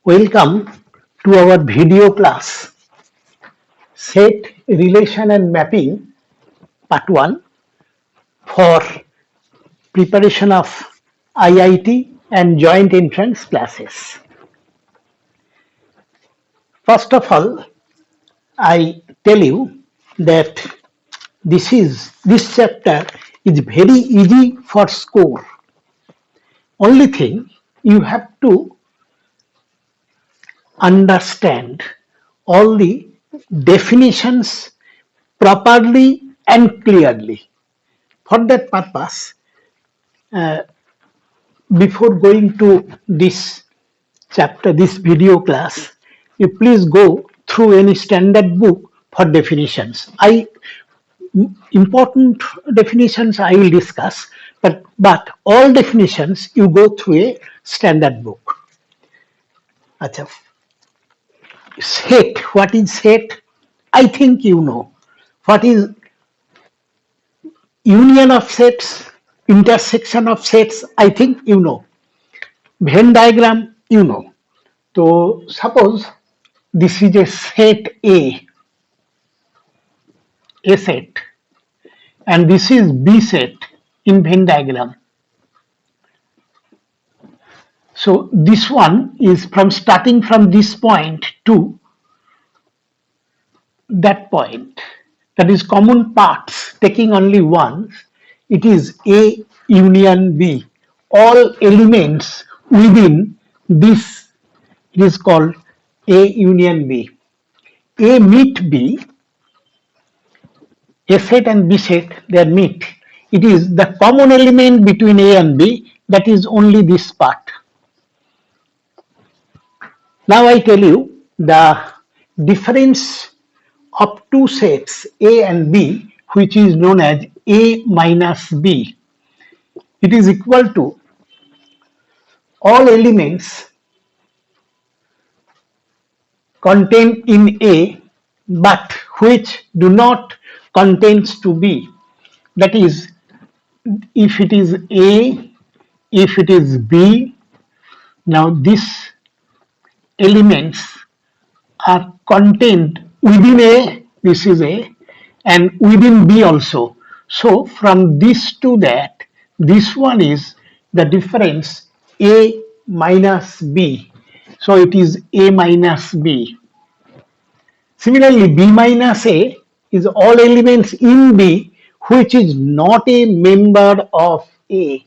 Welcome to our video class, Set, Relation and Mapping, Part 1 for preparation of IIT and joint entrance classes. First of all, I tell you that this chapter is very easy for score. Only thing you have to understand all the definitions properly and clearly. For that purpose, before going to this chapter, this video class, you please go through any standard book for definitions. Important definitions I will discuss, but all definitions you go through a standard book. Achha. Set, what is set? I think you know. What is union of sets, intersection of sets? I think you know. Venn diagram, you know. So suppose this is a set A set, and this is B set in Venn diagram. So this one is starting from this point to that point. That is common parts taking only one. It is A union B. All elements within this is called A union B. A meet B, A set and B set, they meet. It is the common element between A and B, that is only this part. Now I tell you the difference of two sets A and B, which is known as A minus B. It is equal to all elements contained in A but which do not contains to B. That is, if it is A, if it is B, now these elements are contained within A, this is A, and within B also. So from this to that, this one is the difference A minus B. So it is A minus B. Similarly, B minus A is all elements in B which is not a member of A.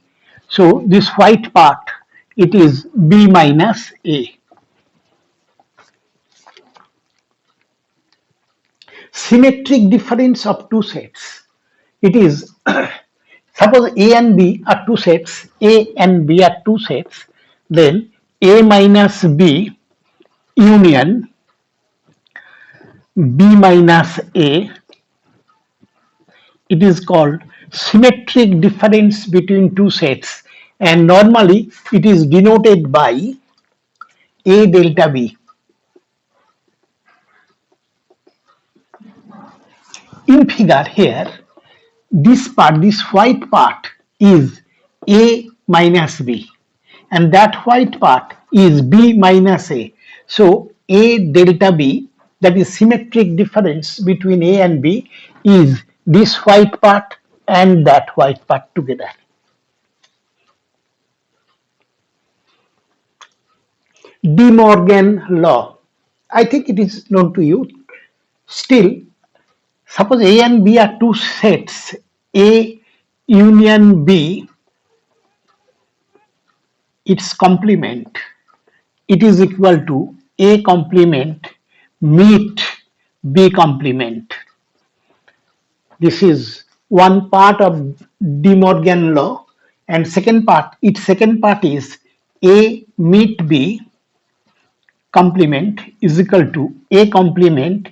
So this white part, it is B minus A. Symmetric difference of two sets. It is, suppose A and B are two sets, A and B are two sets, then A minus B union B minus A, it is called symmetric difference between two sets, and normally it is denoted by A delta B. In figure here, this part, this white part is A minus B, and that white part is B minus A. So A delta B, that is symmetric difference between A and B, is this white part and that white part together. De Morgan law. I think it is known to you. Still, suppose A and B are two sets, A union B, its complement, it is equal to A complement meet B complement. This is one part of De Morgan law, and its second part is A meet B complement is equal to A complement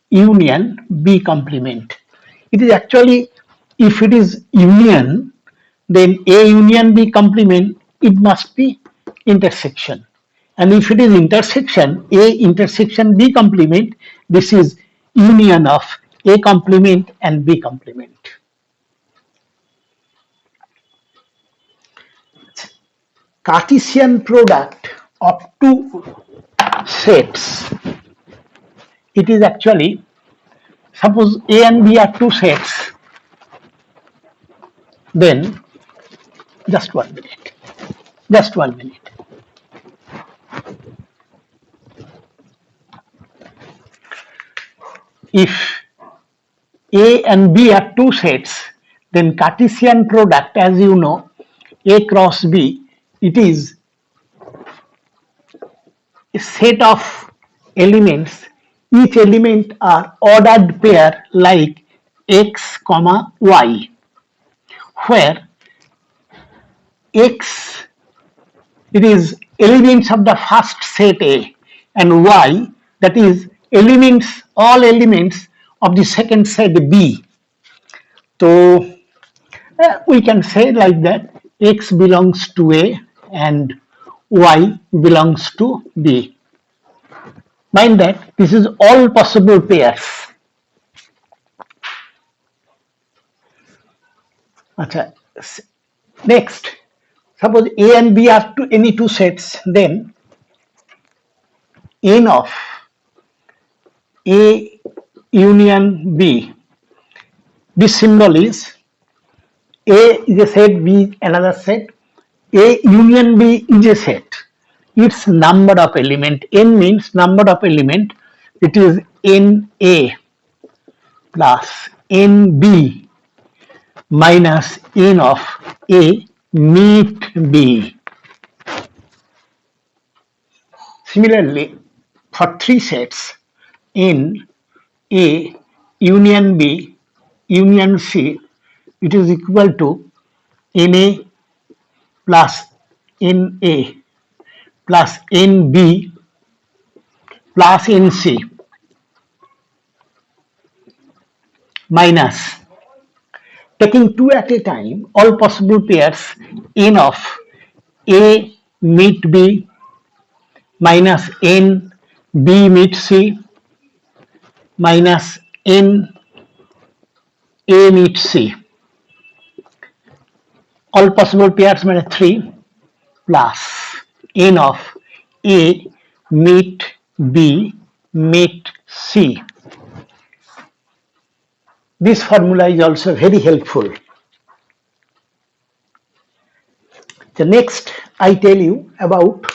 union B complement. It is actually, if it is union, then A union B complement, it must be intersection. And if it is intersection, A intersection B complement, this is union of A complement and B complement. Cartesian product of two sets. It is actually, suppose A and B are two sets, then just 1 minute. Just 1 minute. If A and B are two sets, then Cartesian product, as you know, A cross B, it is a set of elements. Each element are ordered pair like x, comma y, where x, it is elements of the first set A, and y, that is elements, all elements of the second set B. So we can say like that, x belongs to A and y belongs to B. Mind that this is all possible pairs. Achha. Next, suppose A and B are any two sets, then n of A union B. This symbol is A is a set, B another set. A union B is a set. Its number of element, n means number of element. It is NA plus NB minus n of A meet B. Similarly, for three sets, N A union B union C, it is equal to NA plus NA plus NB plus NC minus, taking two at a time, all possible pairs, N of A meet B minus N B meet C minus N A meet C. All possible pairs means 3 plus N of A meet B meet C. This formula is also very helpful. The next I tell you about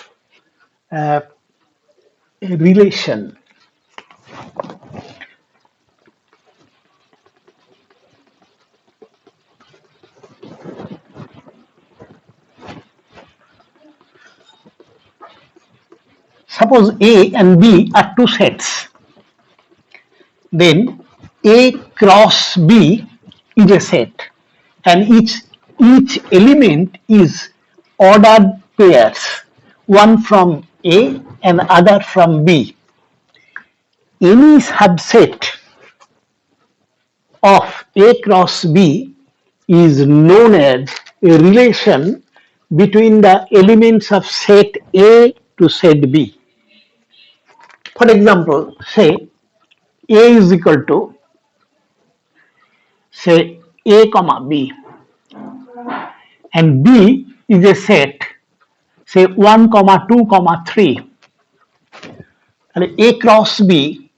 a relation. Suppose A and B are two sets, then A cross B is a set, and each element is ordered pairs, one from A and other from B. Any subset of A cross B is known as a relation between the elements of set A to set B. For example, say A is equal to, say, A comma B, and B is a set, say 1 comma 2 comma 3, and A cross B,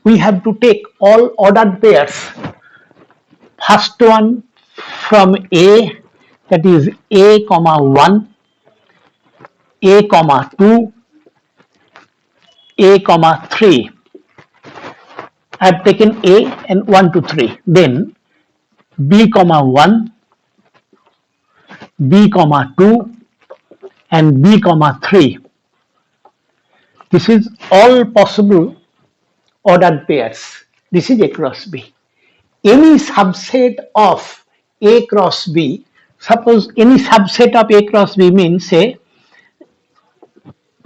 we have to take all ordered pairs. First one from A, that is A comma 1, A comma 2, A comma 3. I have taken A and 1 to 3. Then B comma 1, B comma 2, and B comma 3. This is all possible ordered pairs. This is A cross B. Any subset of A cross B, suppose any subset of A cross B means, say,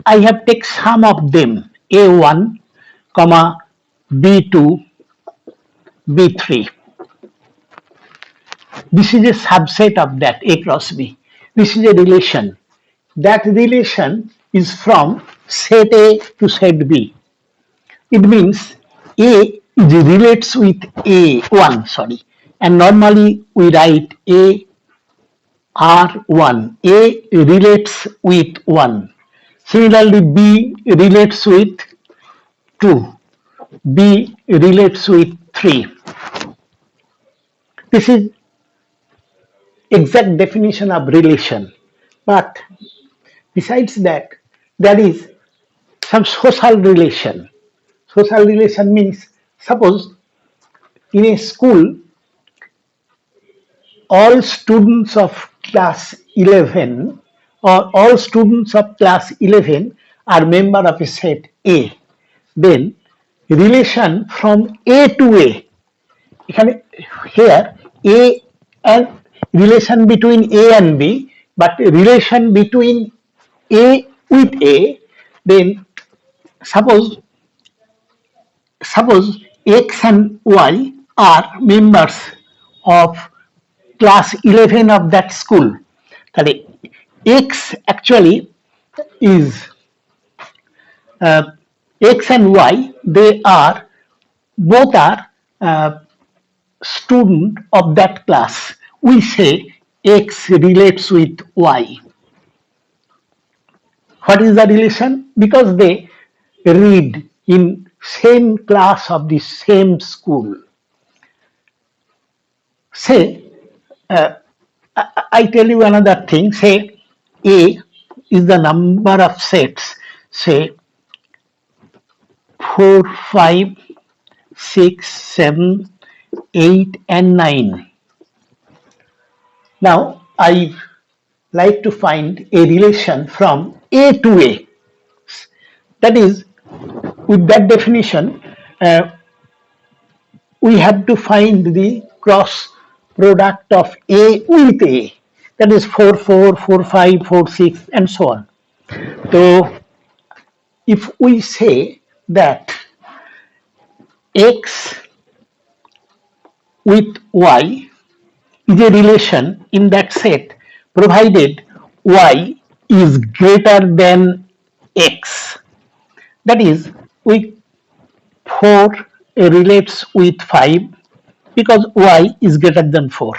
I have taken some of them, A1, comma B2, B3. This is a subset of that A cross B. This is a relation. That relation is from set A to set B. It means A relates with A1, and normally we write A R1. A relates with 1. Similarly, B relates with 2. B relates with 3. This is exact definition of relation. But besides that, there is some social relation. Social relation means, suppose in a school, all students of class 11 or all students of class 11 are member of a set A. Then relation from A to A, এখানে here A and relation between A and B, but relation between A with A, then suppose X and Y are members of class 11 of that school. তাহলে X actually is X and Y, they are both are student of that class. We say X relates with Y. What is the relation? Because they read in same class of the same school. Say, I tell you another thing. Say A is the number of sets. Say 4, 5, 6, 7, 8, and 9. Now, I like to find a relation from A to A. That is, with that definition, we have to find the cross product of A with A. That is 4, 4, 4, 5, 4, 6, and so on. So, if we say that X with Y is a relation in that set provided Y is greater than X. That is, we 4 relates with 5 because Y is greater than 4.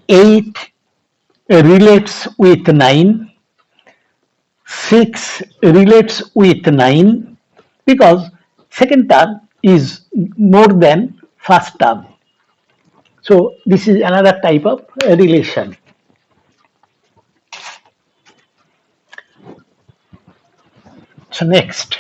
8 relates with 9. 6 relates with 9 because second term is more than first term. So this is another type of relation. So next,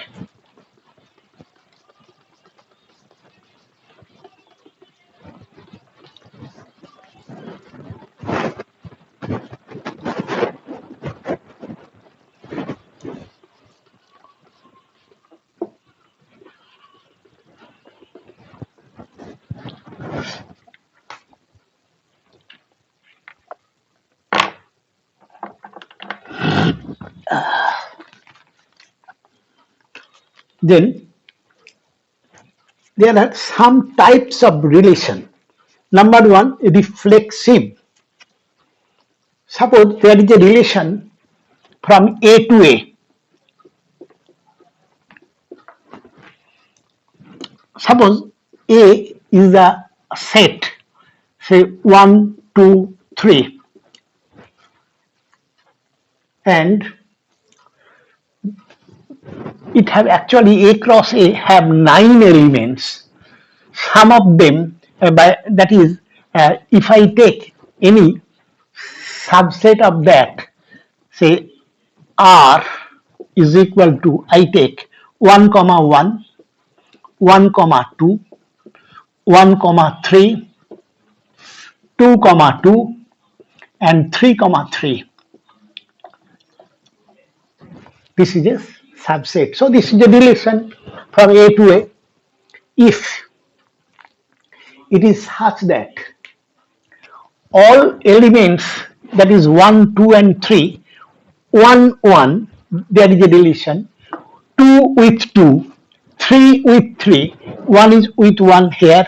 then there are some types of relation. Number one, reflexive. Suppose there is a relation from A to A. Suppose A is a set, say 1, 2, 3, and it have actually A cross A have 9 elements. Some of them, that is, if I take any subset of that, say R is equal to, I take 1, 1, 1, 2, 1, 3, 2, 2, and 3, 3. This is a subset. So this is a relation from A to A. If it is such that all elements, that is 1, 2, and 3, 1, 1, there is a relation, 2 with 2, 3 with 3, 1 is with 1 here,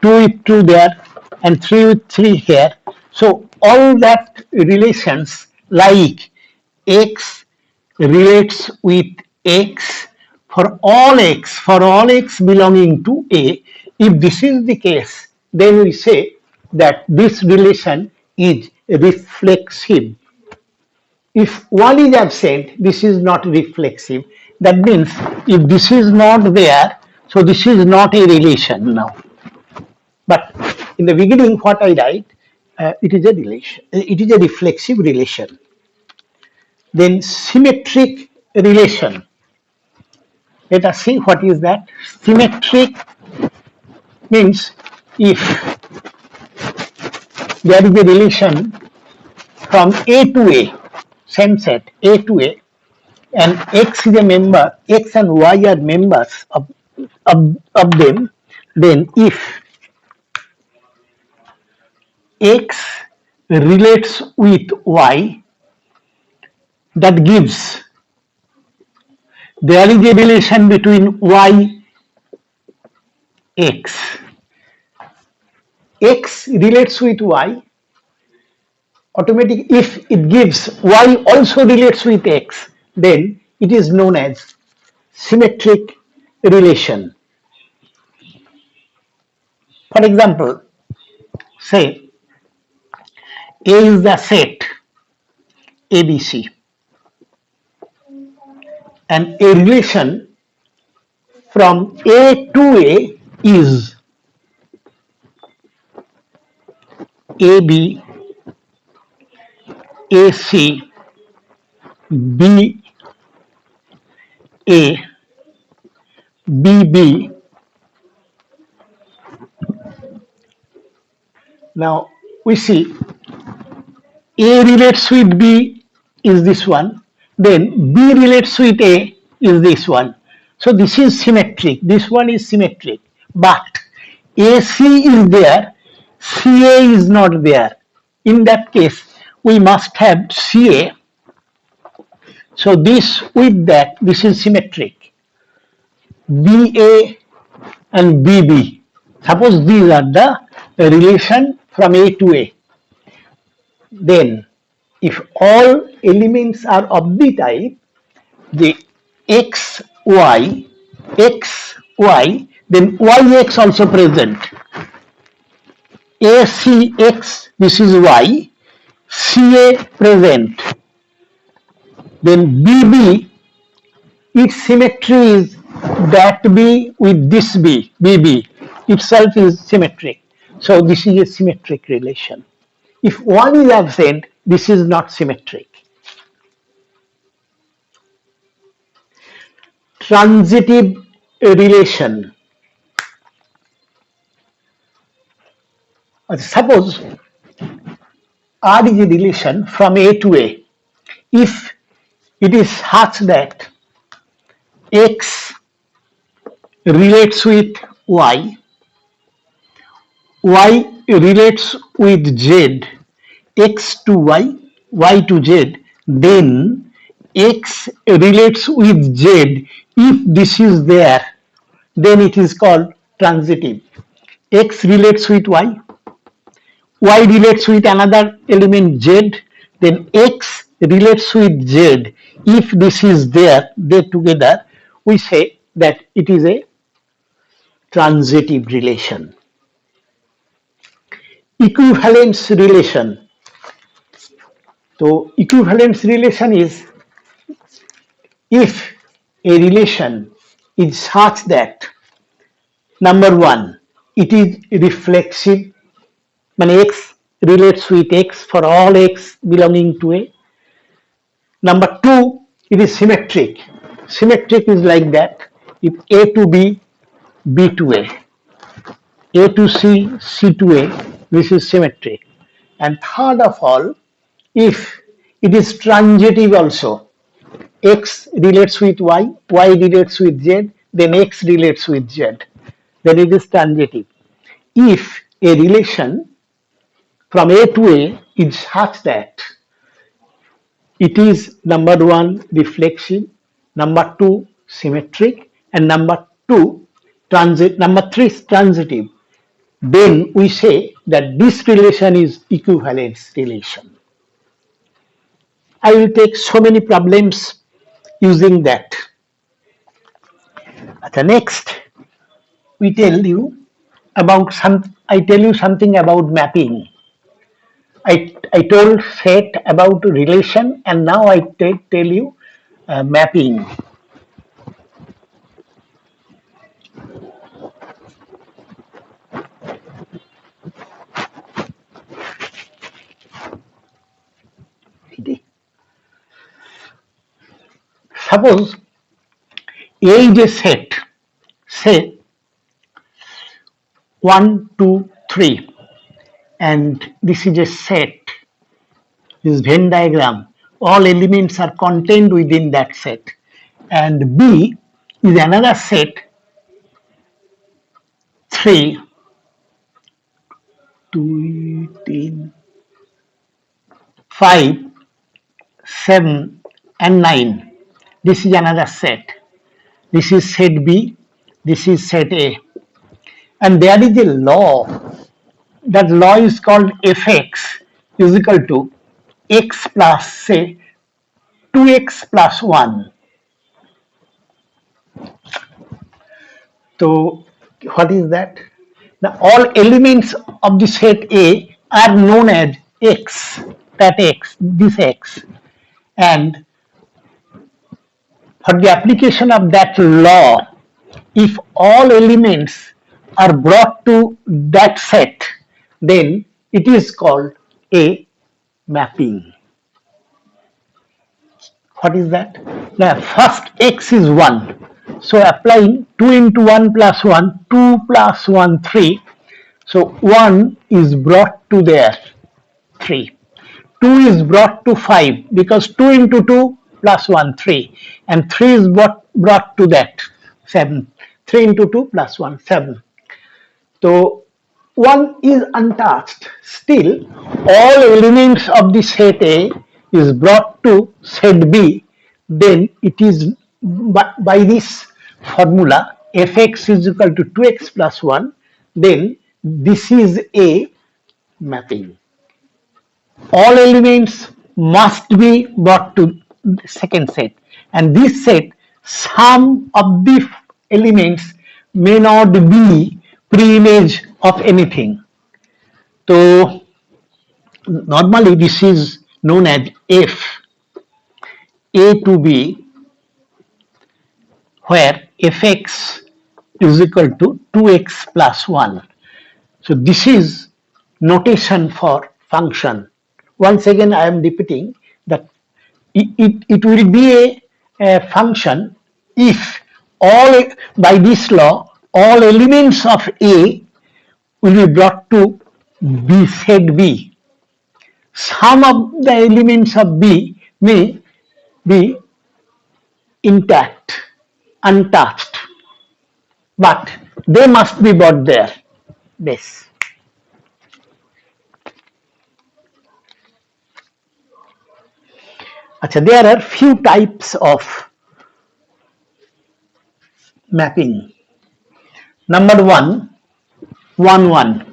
2 with 2 there, and 3 with 3 here. So all that relations like X relates with X for all X belonging to A. If this is the case, then we say that this relation is reflexive. if one is absent, this is not reflexive. That means if this is not there, so this is not a relation now. But in the beginning, what I write, it is a relation. It is a reflexive relation. Then symmetric relation. Let us see what is that. Symmetric means if there is a relation from A to A, same set A to A, and X is a member, X and Y are members of them, then if X relates with Y, that gives there is a relation between Y, X. X relates with Y, automatically if it gives Y also relates with X, then it is known as symmetric relation. For example, say A is the set ABC and a relation from A to A is AB, AC, BA, BB. Now we see A relates with B is this one, then B relates with A is this one. So this is symmetric, this one is symmetric, but AC is there, CA is not there. In that case, we must have CA. So this with that, this is symmetric. BA and BB. Suppose these are the relation from A to A. Then if all elements are of the type the x y, then yx also present. ACX, this is y, CA present. Then BB, its symmetry is that B with this B, BB itself is symmetric. So this is a symmetric relation. If one is absent, this is not symmetric. Transitive relation. Suppose R is a relation from A to A. If it is such that X relates with Y, Y relates with Z, X to Y, Y to Z, then X relates with Z. If this is there, then it is called transitive. X relates with Y, Y relates with another element Z, then X relates with Z. If this is there, they together, we say that it is a transitive relation. Equivalence relation. So equivalence relation is if a relation is such that number one, it is reflexive, X relates with X for all X belonging to A. Number two, it is symmetric. Symmetric is like that. If A to B, B to A to C, C to A, this is symmetric. And third of all, if it is transitive also, X relates with Y, Y relates with Z, then X relates with Z, then it is transitive. If a relation from A to A is such that it is number one reflexive, number two symmetric, and number three transitive, then we say that this relation is equivalence relation. I will take so many problems using that. The next, I tell you something about mapping. I told set about relation, and now I tell you mapping. Suppose A is a set, say 1, 2, 3, and this is a set, this Venn diagram. All elements are contained within that set. And B is another set, 3, 2, 3, 5, 7, and 9. This is another set. This is set B, this is set A. And there is a law. That law is called Fx is equal to x plus, say, 2x plus 1. So what is that? Now all elements of the set A are known as x, that x, this x. And for the application of that law, if all elements are brought to that set, then it is called a mapping. What is that? Now first x is 1. So applying 2 into 1 plus 1, 2 plus 1, 3. So 1 is brought to there, 3. 2 is brought to 5 because 2 into 2 plus 1, 3. And 3 is brought to that, 7. 3 into 2 plus 1, 7. So 1 is untouched. Still, all elements of the set A is brought to set B. Then it is by this formula fx is equal to 2x plus 1. Then this is a mapping. All elements must be brought to the second set, and this set, some of the elements may not be pre-image of anything. So normally this is known as F A to B, where Fx is equal to 2x plus 1. So this is notation for function. Once again I am repeating that it will be a function if all, by this law, all elements of A will be brought to B set B. Some of the elements of B may be intact, untouched, but they must be brought there. This. There are few types of mapping. Number 1, 1, 1.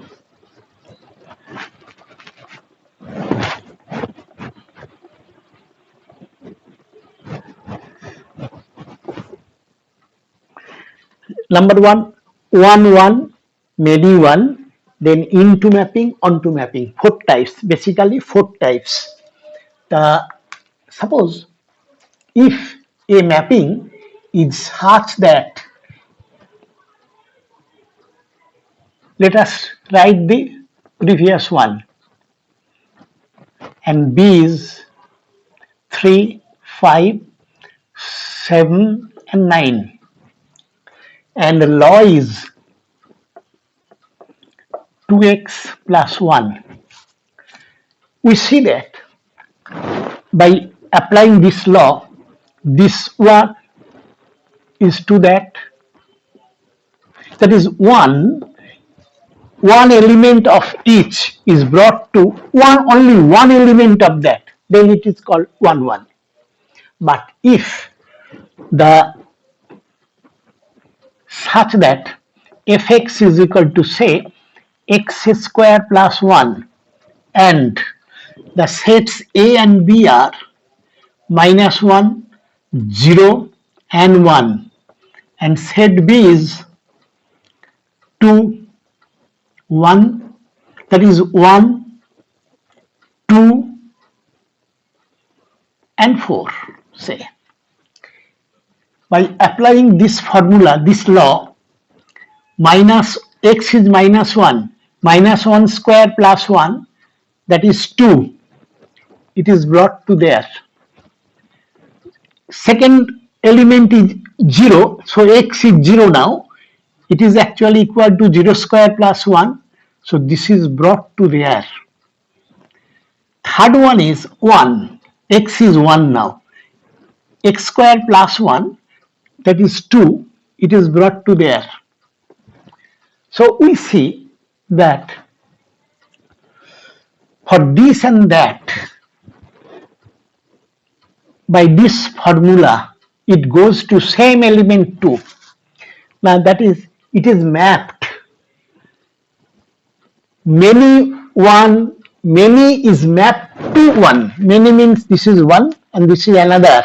Number 1, 1, 1, maybe 1, then into mapping, onto mapping. 4 types, basically 4 types. Suppose if a mapping is such that, let us write the previous one, and B is 3, 5, 7, and 9. And the law is 2x plus 1. We see that by applying this law, this one is to that. That is one element of each is brought to only one element of that. Then it is called 1, 1. But if the such that fx is equal to, say, x square plus 1, and the sets A and B are minus 1, 0, and 1, and set B is 2, 1, that is 1, 2 and 4, say. By applying this formula, this law, minus x is minus 1 square plus 1, that is 2. It is brought to there. Second element is 0, so x is 0 now. It is actually equal to 0 square plus 1, so this is brought to there. Third one is 1, x is 1 now. X square plus 1, that is 2, it is brought to there. So we see that for this and that, by this formula, it goes to same element 2. Now that is, it is mapped. Many is mapped to 1. Many means this is 1 and this is another.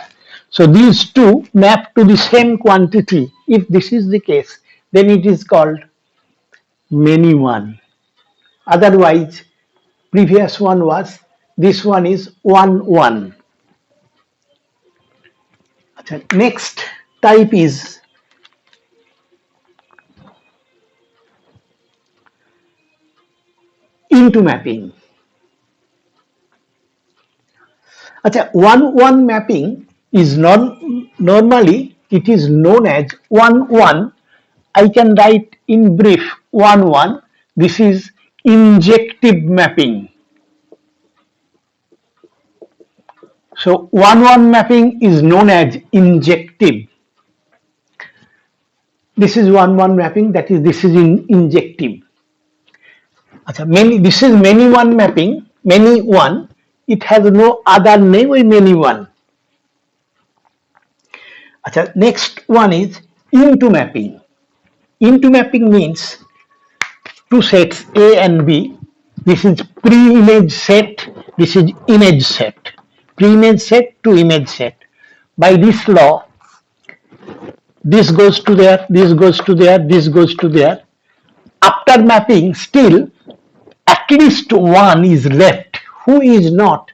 So these two map to the same quantity. If this is the case, then it is called many 1. Otherwise, previous one was, this one is 1 1. Next type is into mapping. 1 1 mapping is normally it is known as 1 1. I can write in brief 1 1. This is injective mapping. So 1 1 mapping is known as injective. This is 1 1 mapping, that is, this is injective. This is many 1 mapping, many 1. It has no other name, many 1. Next one is into mapping. Into mapping means two sets A and B. This is pre-image set, this is image set. Pre-image set to image set. By this law, this goes to there, this goes to there, this goes to there. After mapping, still at least one is left who is not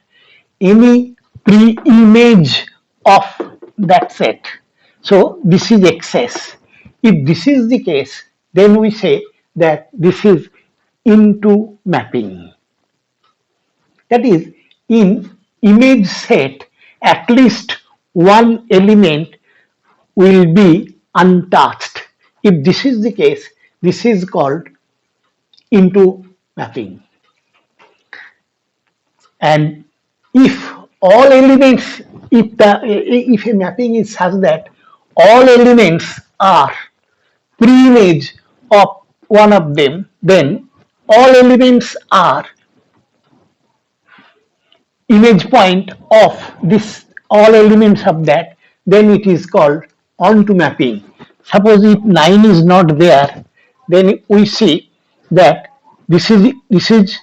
any pre-image of that set. So this is excess. If this is the case, then we say that this is into mapping. That is, in image set, at least one element will be untouched. If this is the case, this is called into mapping. And if all elements, if a mapping is such that all elements are pre-image of one of them, then all elements are image point of this, all elements of that, then it is called onto mapping. Suppose if 9 is not there, then we see that this is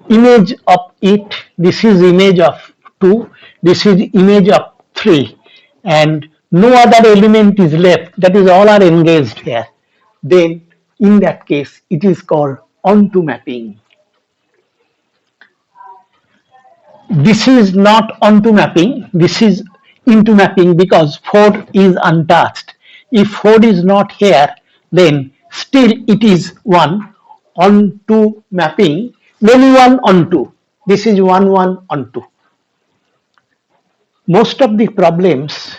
image of it, this is image of 2, this is image of 3, and no other element is left, that is all are engaged here. Then in that case, it is called onto mapping. This is not onto mapping, this is into mapping because 4 is untouched. If 4 is not here, then still it is 1 onto mapping, many 1 onto. This is 1 1 onto. Most of the problems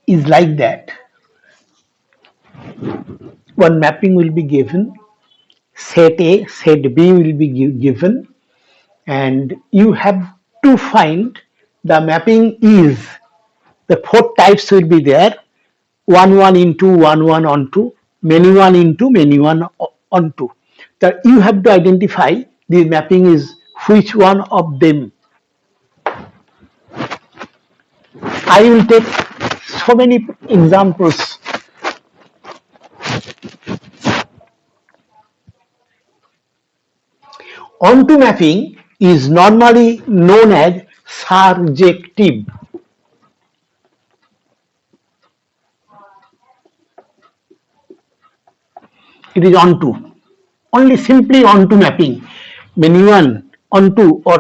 is like that. One mapping will be given, set A, set B will be given, and you have to find the mapping is, the 4 types will be there, 1 1 into, 1 1 onto, many 1 into, many 1 onto. That you have to identify the mapping is which one of them. I will take so many examples. Onto mapping is normally known as surjective. It is onto, only simply onto mapping. Many 1 onto or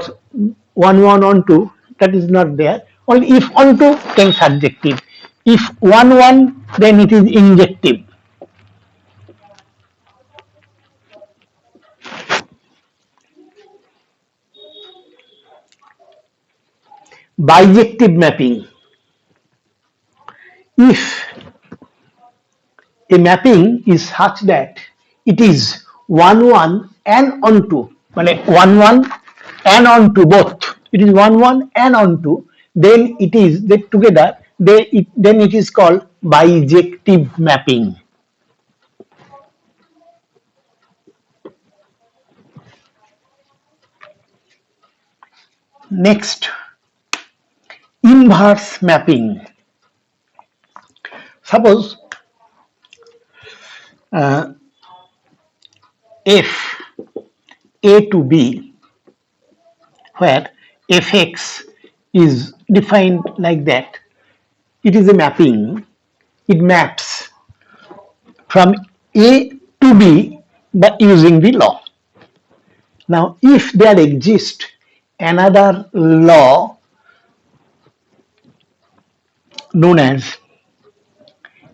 1 onto, that is not there. Only if onto, then surjective. If 1 then it is injective. Bijective mapping. If a mapping is such that it is 1 and onto, মানে 1 and onto both, it is 1 and onto, then it is they together, then it is called bijective mapping. Next, inverse mapping. Suppose f a to b, where fx is defined like that, it is a mapping. It maps from A to B by using the law. Now, if there exists another law known as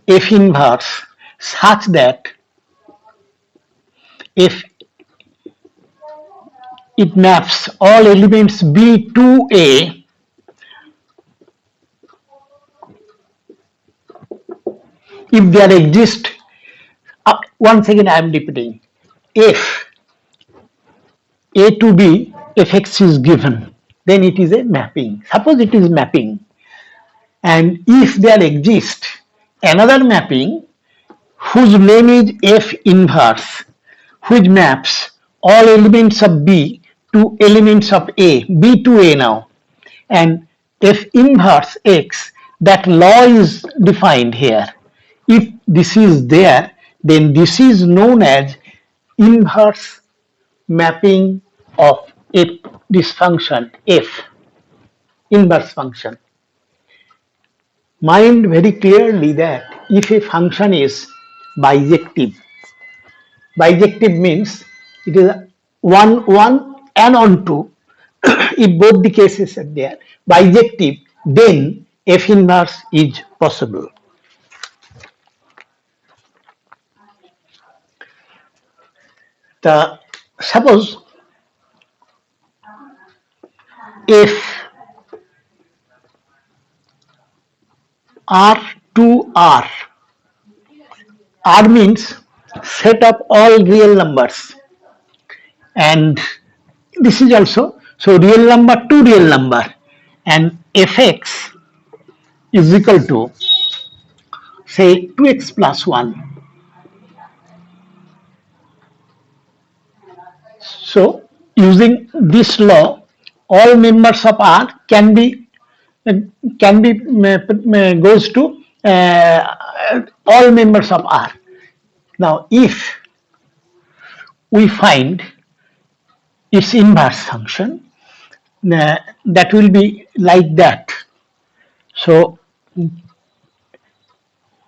F inverse, such that if it maps all elements B to A, if there exists, once again I am repeating, if A to B, fx is given, then it is a mapping. Suppose it is mapping, and if there exists another mapping whose name is F inverse, which maps all elements of B to elements of A, B to A now, and F inverse X, that law is defined here. If this is there, then this is known as inverse mapping of this function F, inverse function. Mind very clearly that if a function is bijective, bijective means it is 1 and onto, if both the cases are there, bijective, then F inverse is possible. Suppose if R to R, R means set of all real numbers, and this is also, so real number to real number, and fx is equal to say 2x plus 1. So using this law, all members of R can be goes to all members of R. Now, if we find its inverse function, that will be like that. So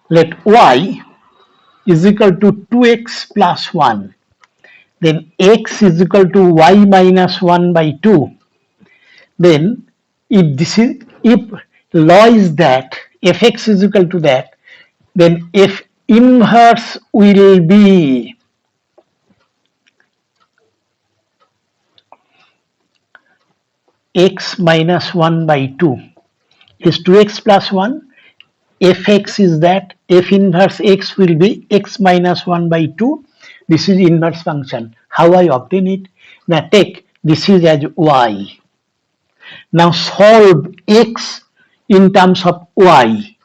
let y is equal to 2x plus 1. Then x is equal to y minus 1 by 2. Then if law is that fx is equal to that, then f inverse will be x minus 1 by 2 is 2x plus 1. Fx is that f inverse x will be x minus 1 by 2. This is inverse function. How I obtain it? Now take this is as y. Now solve x in terms of y,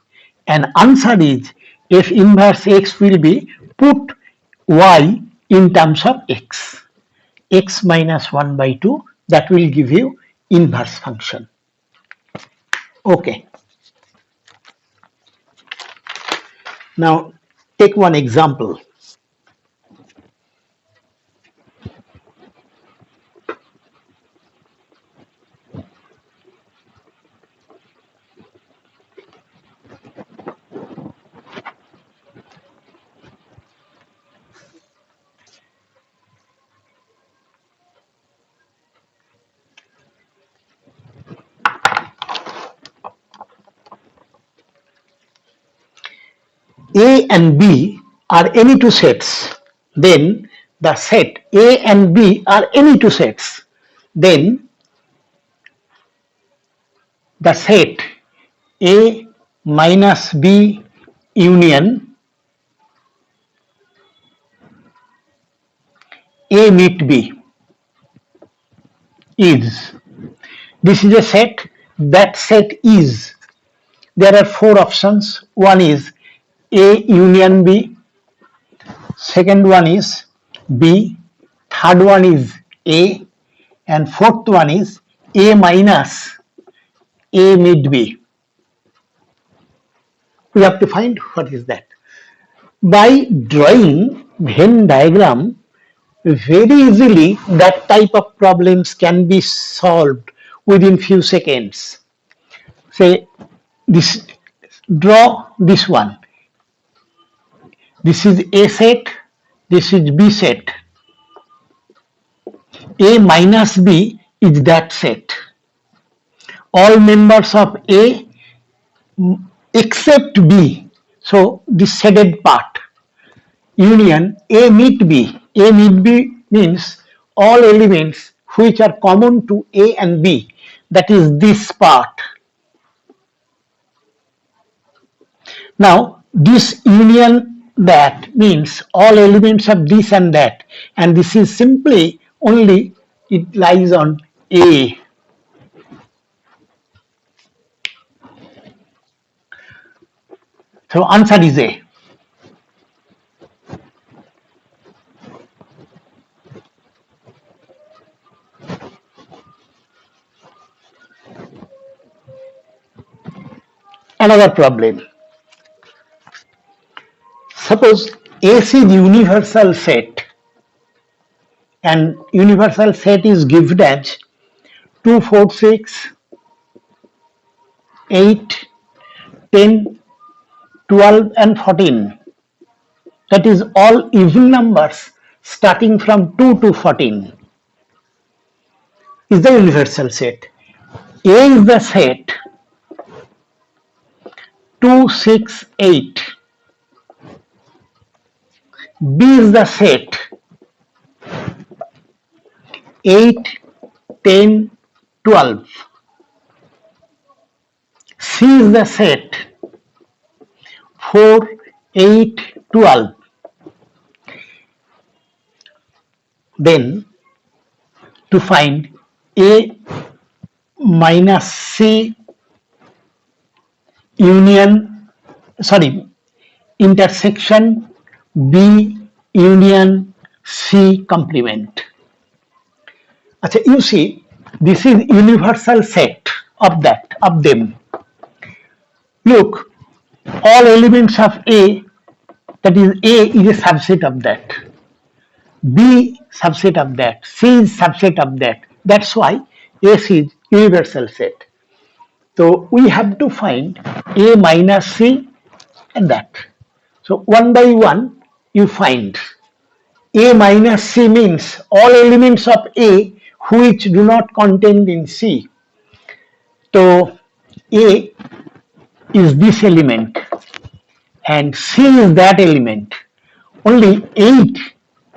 and answer is f inverse x will be put y in terms of x minus 1 by 2, that will give you inverse function. Okay. Now take one example. A and B are any two sets, then the set A and B are any two sets, then the set A minus B union A meet B is. This is a set. That set is. There are four options. One is A union B, second one is B, third one is A, and fourth one is A minus A meet B. We have to find what is that. By drawing Venn diagram, very easily that type of problems can be solved within few seconds. Say this, draw this one. This is A set, this is B set. A minus B is that set. All members of A except B. So this shaded part. Union A meet B. A meet B means all elements which are common to A and B. That is this part. Now this union that means all elements of this and that, and this is simply only it lies on A. So answer is A. Another problem. Suppose S is universal set, and universal set is given as 2, 4, 6, 8, 10, 12 and 14. That is all even numbers starting from 2 to 14 is the universal set. A is the set 2, 6, 8. B is the set 8, 10, 12. C is the set 4, 8, 12. Then to find A minus C intersection B union C complement. Achha, you see, this is universal set of them. Look, all elements of A, that is A is a subset of that. B subset of that. C is subset of that. That's why S is universal set. So we have to find A minus C and that. So one by one you find. A minus C means all elements of A which do not contain in C. So A is this element and C is that element. Only 8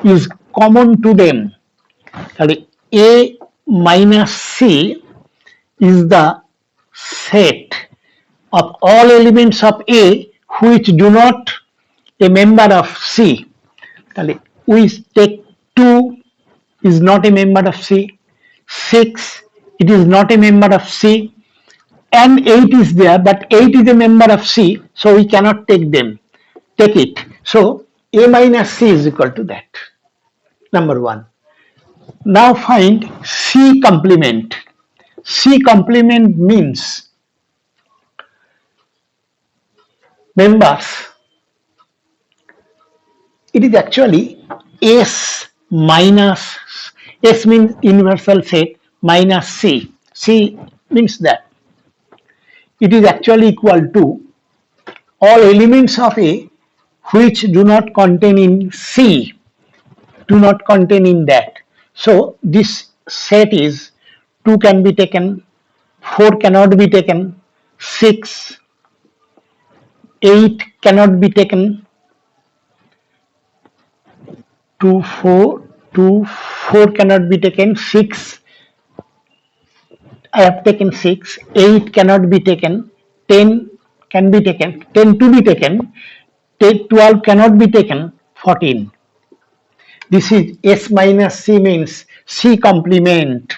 is common to them. A minus C is the set of all elements of A which do not a member of C. We take 2 is not a member of C, 6 it is not a member of C, and 8 is there, but 8 is a member of C, so we cannot take it. So A minus C is equal to that. Number 1. Now find C complement. C complement means members. It is actually S minus, S means universal set, minus C. C means that. It is actually equal to all elements of A which do not contain in C, do not contain in that. So this set is 2 can be taken, 4 cannot be taken, 6, 8 cannot be taken, 2, 4, 2, 4 cannot be taken, 6, I have taken 6, 8 cannot be taken, 10 can be taken, 10 to be taken, 12 cannot be taken, 14. This is S minus C means C complement.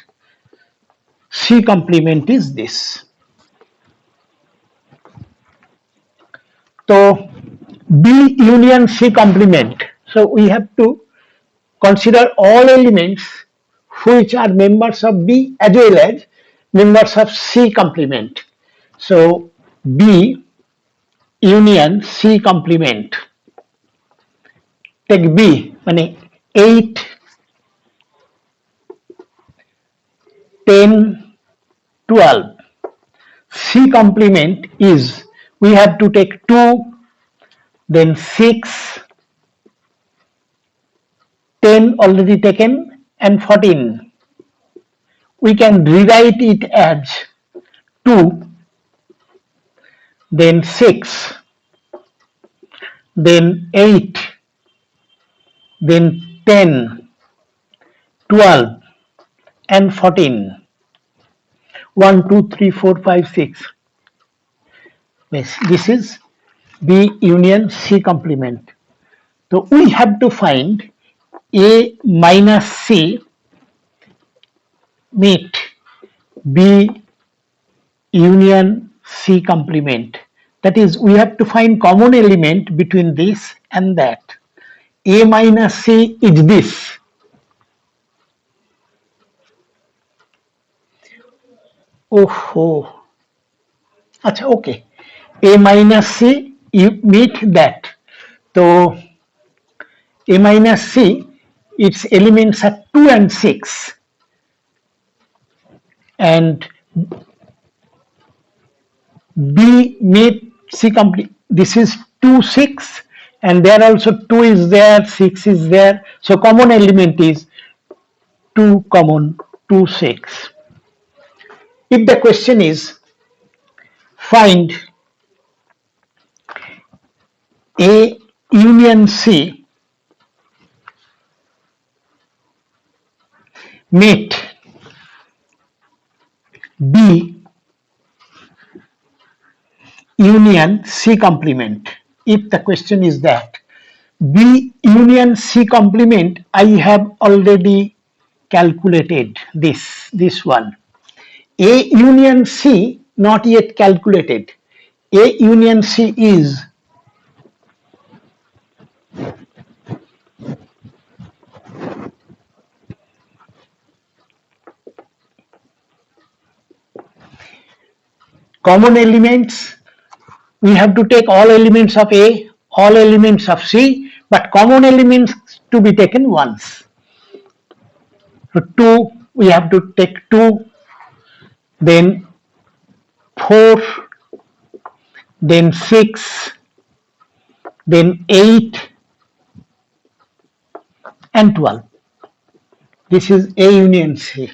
C complement is this. So B union C complement. So we have to consider all elements which are members of B as well as members of C complement. So B union C complement. Take B, মানে 8, 10, 12. C complement is we have to take 2, then 6, 10 already taken, and 14. We can rewrite it as 2, then 6, then 8, then 10, 12, and 14. 1, 2, 3, 4, 5, 6. Yes, this is B union C complement. So we have to find A minus C meet B union C complement. That is, we have to find common element between this and that. A minus C is this. Oh, acha, okay. A minus C, you meet that. So A minus C, its elements are 2 and 6. And B meet C complete. This is 2, 6, and there also 2 is there, 6 is there. So common element is 2 common, 2, 6. If the question is find A union C meet B union C complement. If the question is that B union C complement, I have already calculated this one. A union C not yet calculated. A union C is common elements. We have to take all elements of A, all elements of C, but common elements to be taken once. So 2, we have to take 2, then 4, then 6, then 8, and 12. This is A union C.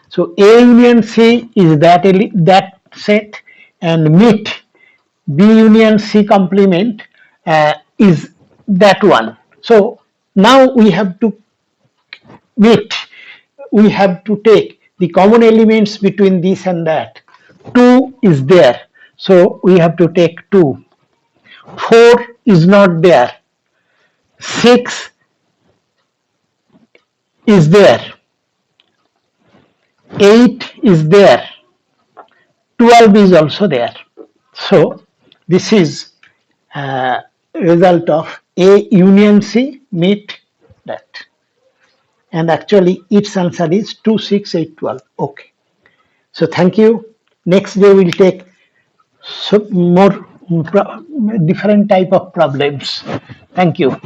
So A union C is that set, and meet B union C complement is that one. So now we have to meet, we have to take the common elements between this and that. 2 is there, so we have to take 2. 4 is not there. 6 is there. 8 is there. 12 is also there. So this is result of A union C meet that. And actually its answer is 2, 6, 8, 12. Okay. So thank you. Next day we'll take more different type of problems. Thank you.